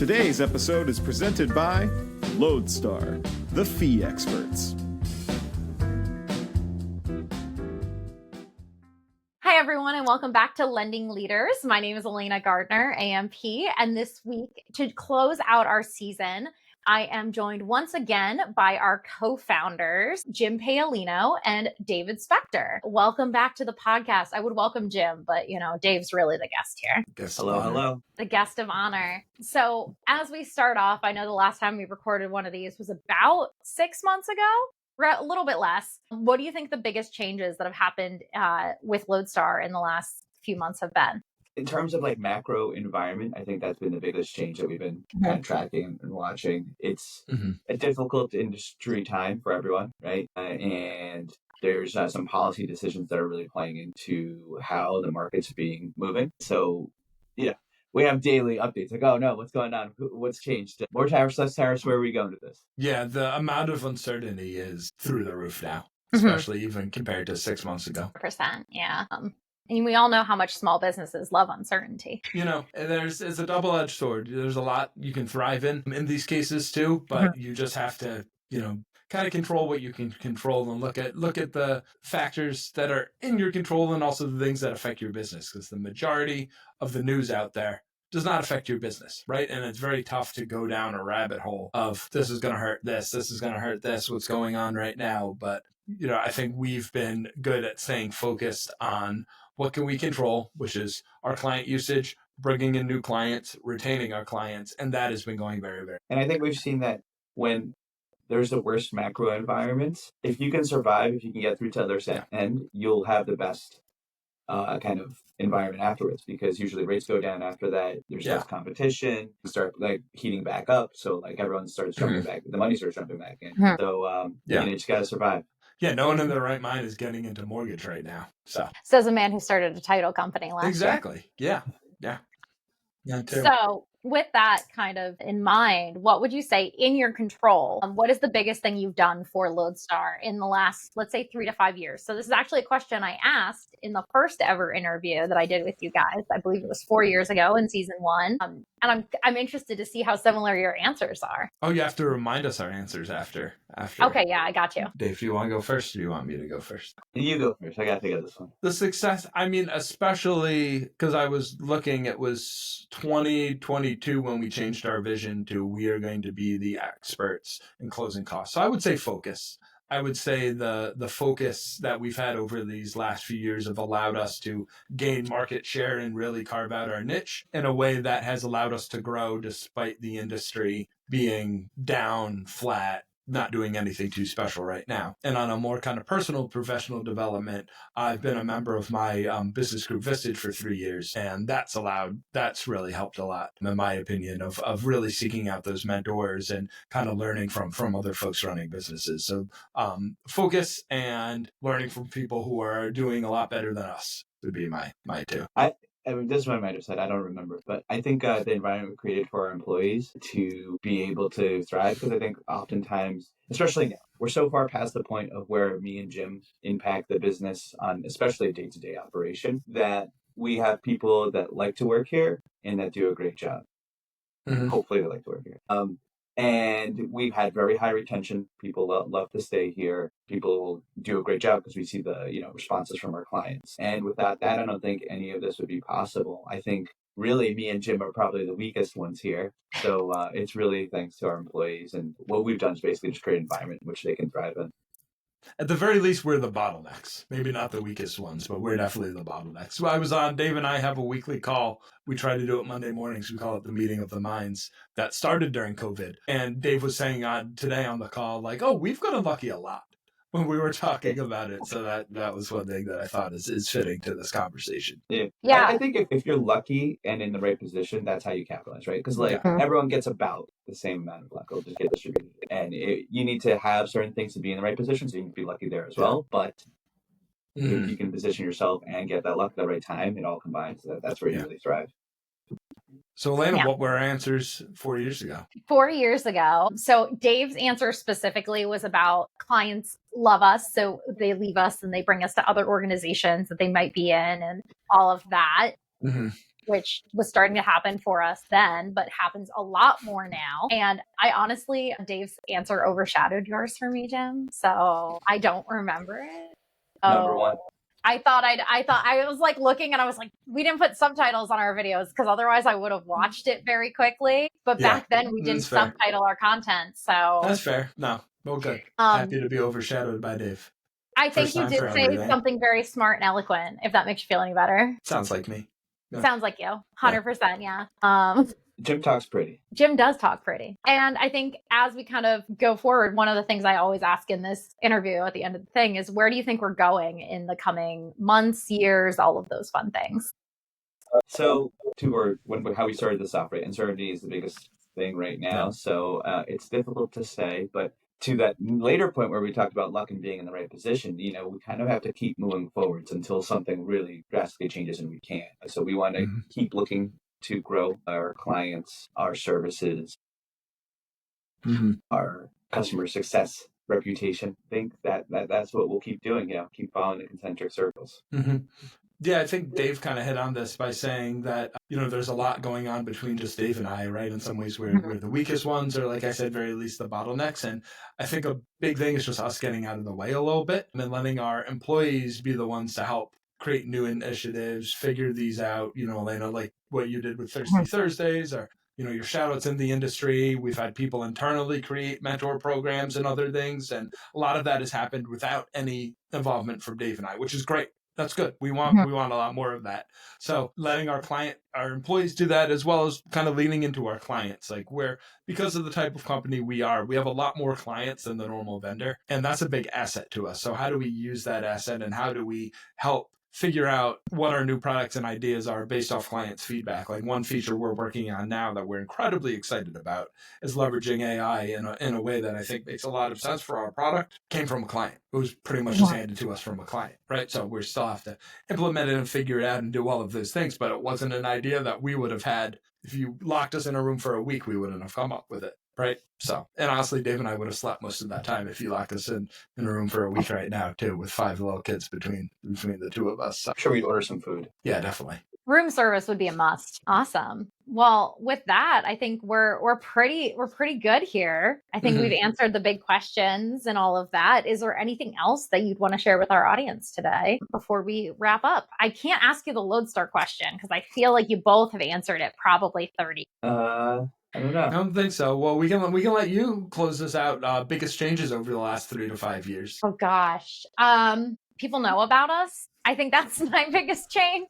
Today's episode is presented by LodeStar, the fee experts. Hi, everyone, and welcome back to Lending Leaders. My name is Alayna Gardner, AMP, and this week, to close out our season, I am joined once again by our co-founders, Jim Paolino and David Spektor. Welcome back to the podcast. I would welcome Jim, but Dave's really the guest here. Hello. The guest of honor. So as we start off, I know the last time we recorded one of these was about 6 months ago. A little bit less. What do you think the biggest changes that have happened with LodeStar in the last few months have been? In terms of macro environment, I think that's been the biggest change that we've been kind of tracking and watching. It's a difficult industry time for everyone, right? And there's some policy decisions that are really playing into how the market's moving. So, yeah. We have daily updates like, oh no, what's going on? What's changed? More tariffs, less tariffs. Where are we going with this? Yeah, the amount of uncertainty is through the roof now, especially even compared to 6 months ago. 100%, yeah. And we all know how much small businesses love uncertainty. It's a double-edged sword. There's a lot you can thrive in these cases too, but you just have to, kind of control what you can control and look at the factors that are in your control and also the things that affect your business, because the majority of the news out there does not affect your business, right? And it's very tough to go down a rabbit hole of this is going to hurt this is going to hurt this, what's going on right now. But, I think we've been good at staying focused on what can we control, which is our client usage, bringing in new clients, retaining our clients. And that has been going very, very. And I think we've seen that when there's the worst macro environments, if you can survive, if you can get through to the other end, you'll have the best kind of environment afterwards, because usually rates go down after that. There's less competition, you start heating back up. So everyone starts jumping back, the money starts jumping back in. So you just got to survive. Yeah, no one in their right mind is getting into mortgage right now. So says a man who started a title company last year. Exactly. Yeah. Too. So with that kind of in mind, what would you say in your control? What is the biggest thing you've done for LodeStar in the last, let's say, 3 to 5 years? So this is actually a question I asked in the first ever interview that I did with you guys. I believe it was 4 years ago in season 1. And I'm interested to see how similar your answers are. Oh, you have to remind us our answers after. Okay, yeah, I got you. Dave, do you want to go first or do you want me to go first? You go first. I got to think of this one. The success, especially because I was looking, it was 2022 when we changed our vision to we are going to be the experts in closing costs. So I would say focus. I would say the focus that we've had over these last few years have allowed us to gain market share and really carve out our niche in a way that has allowed us to grow despite the industry being down, flat, not doing anything too special right now. And on a more kind of personal professional development, I've been a member of my business group Vistage for 3 years, and that's really helped a lot, in my opinion, of really seeking out those mentors and kind of learning from other folks running businesses. So focus and learning from people who are doing a lot better than us would be my two. This is what I might have said. I don't remember. But I think the environment we created for our employees to be able to thrive, because I think oftentimes, especially now, we're so far past the point of where me and Jim impact the business on especially a day-to-day operation, that we have people that like to work here and that do a great job. Hopefully they like to work here. And we've had very high retention. People love to stay here. People do a great job because we see the responses from our clients. And without that, I don't think any of this would be possible. I think really me and Jim are probably the weakest ones here. So it's really thanks to our employees. And what we've done is basically just create an environment in which they can thrive in. At the very least, we're the bottlenecks. Maybe not the weakest ones, but we're definitely the bottlenecks. So Dave and I have a weekly call. We try to do it Monday mornings. We call it the meeting of the minds that started during COVID. And Dave was saying today on the call, we've got unlucky a lot when we were talking about it. So that was one thing that I thought is fitting to this conversation. Yeah. I think if you're lucky and in the right position, that's how you capitalize, right? Because everyone gets about the same amount of luck. It'll just get distributed. And you need to have certain things to be in the right position, so you can be lucky there as well. But if you can position yourself and get that luck at the right time, it all combines. That's where you really thrive. So, Alayna, what were our answers 4 years ago? 4 years ago. So Dave's answer specifically was about clients love us, so they leave us and they bring us to other organizations that they might be in and all of that. which was starting to happen for us then, but happens a lot more now. And I honestly, Dave's answer overshadowed yours for me, Jim. So I don't remember it. Number one. I thought I was like looking and I was like, we didn't put subtitles on our videos because otherwise I would have watched it very quickly. But back then we didn't subtitle our content. So that's fair. No, well, good. Happy to be overshadowed by Dave. I think you did say something very smart and eloquent, if that makes you feel any better. Sounds like me. Yeah. Sounds like you. 100%. Yeah. Jim talks pretty. Jim does talk pretty. And I think as we kind of go forward, one of the things I always ask in this interview at the end of the thing is, where do you think we're going in the coming months, years, all of those fun things? So how we started this off, right? Uncertainty is the biggest thing right now. Yeah. So it's difficult to say, but to that later point where we talked about luck and being in the right position, we kind of have to keep moving forwards until something really drastically changes and we can't. So we want to keep looking to grow our clients, our services, our customer success reputation. I think that's what we'll keep doing, keep following the concentric circles. Yeah, I think Dave kind of hit on this by saying that, there's a lot going on between just Dave and I, right? In some ways, we're the weakest ones, or like I said, very least the bottlenecks. And I think a big thing is just us getting out of the way a little bit and then letting our employees be the ones to help create new initiatives, figure these out, Alayna, like what you did with Thirsty Thursdays, or, your shout outs in the industry. We've had people internally create mentor programs and other things. And a lot of that has happened without any involvement from Dave and I, which is great. That's good. We want a lot more of that. So letting our employees do that, as well as kind of leaning into our clients, because of the type of company we have a lot more clients than the normal vendor. And that's a big asset to us. So how do we use that asset, and how do we help figure out what our new products and ideas are based off clients' feedback? Like one feature we're working on now that we're incredibly excited about is leveraging AI in a way that I think makes a lot of sense for our product. Came from a client. It was pretty much just handed to us from a client, right? So we still have to implement it and figure it out and do all of those things, but it wasn't an idea that we would have had. If you locked us in a room for a week, we wouldn't have come up with it, right? So, and honestly, Dave and I would have slept most of that time if you locked us in a room for a week right now, too, with 5 little kids between the two of us. So, I'm sure we'd order some food. Yeah, definitely. Room service would be a must. Awesome. Well, with that, I think we're pretty good here. I think we've answered the big questions and all of that. Is there anything else that you'd want to share with our audience today before we wrap up? I can't ask you the LodeStar question because I feel like you both have answered it probably 30. I don't know. I don't think so. Well, we can let you close this out. Biggest changes over the last 3 to 5 years. Oh gosh. People know about us. I think that's my biggest change.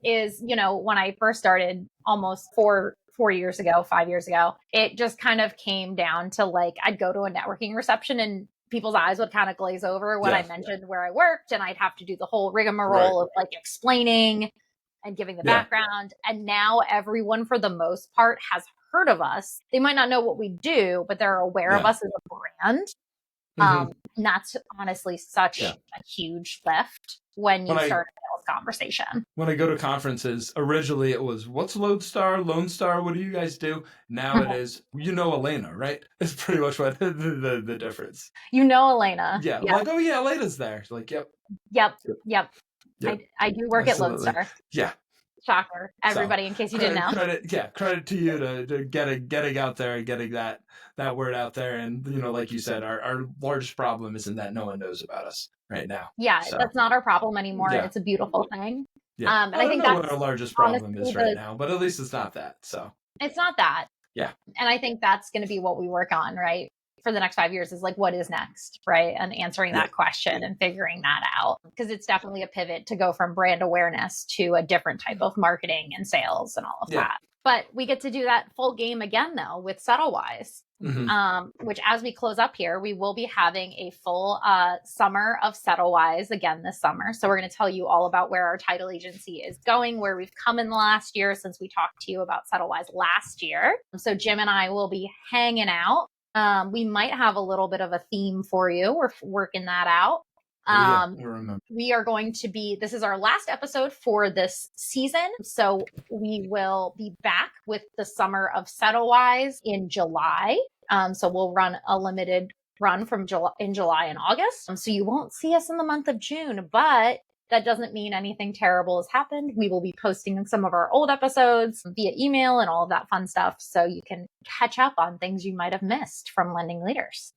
Is, when I first started almost 5 years ago, it just kind of came down to I'd go to a networking reception and people's eyes would kind of glaze over when I mentioned where I worked, and I'd have to do the whole rigmarole of explaining and giving the background. And now everyone, for the most part, has heard of us. They might not know what we do, but they're aware of us as a brand. And that's honestly such a huge lift when you start a sales conversation. When I go to conferences, originally it was, what's LodeStar, Lone Star, what do you guys do? Now it is, Alayna, right? It's pretty much what the difference. Alayna. Yeah. Like, oh yeah, Alayna's there. Like, yep. I do work Absolutely. at LodeStar. Yeah. Shocker, everybody, in case you didn't know. Credit to you to getting out there and getting that word out there. And, like you said, our largest problem isn't that no one knows about us right now. Yeah, so that's not our problem anymore. Yeah. It's a beautiful thing. Yeah. And I think that's what our largest problem is right now, but at least it's not that. So it's not that. Yeah. And I think that's going to be what we work on, right? For the next 5 years is what is next, right? And answering that question and figuring that out, because it's definitely a pivot to go from brand awareness to a different type of marketing and sales and all of that. But we get to do that full game again, though, with Settlewise, which as we close up here, we will be having a full summer of Settlewise again this summer. So we're going to tell you all about where our title agency is going, where we've come in the last year since we talked to you about Settlewise last year. So Jim and I will be hanging out. We might have a little bit of a theme for you. We're working that out. We are going to this is our last episode for this season. So we will be back with the summer of Settlewise in July. So we'll run a limited run from July and August. So you won't see us in the month of June, but That doesn't mean anything terrible has happened. We will be posting some of our old episodes via email and all of that fun stuff, so you can catch up on things you might have missed from Lending Leaders.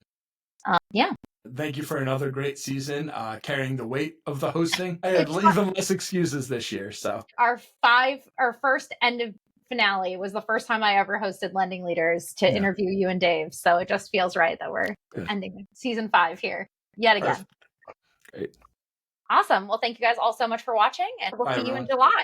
Yeah. Thank you for another great season, carrying the weight of the hosting. I had even less excuses this year. So our first end of finale was the first time I ever hosted Lending Leaders to interview you and Dave. So it just feels right that we're ending season 5 here yet again. Perfect. Great. Awesome. Well, thank you guys all so much for watching, and we'll see you in July.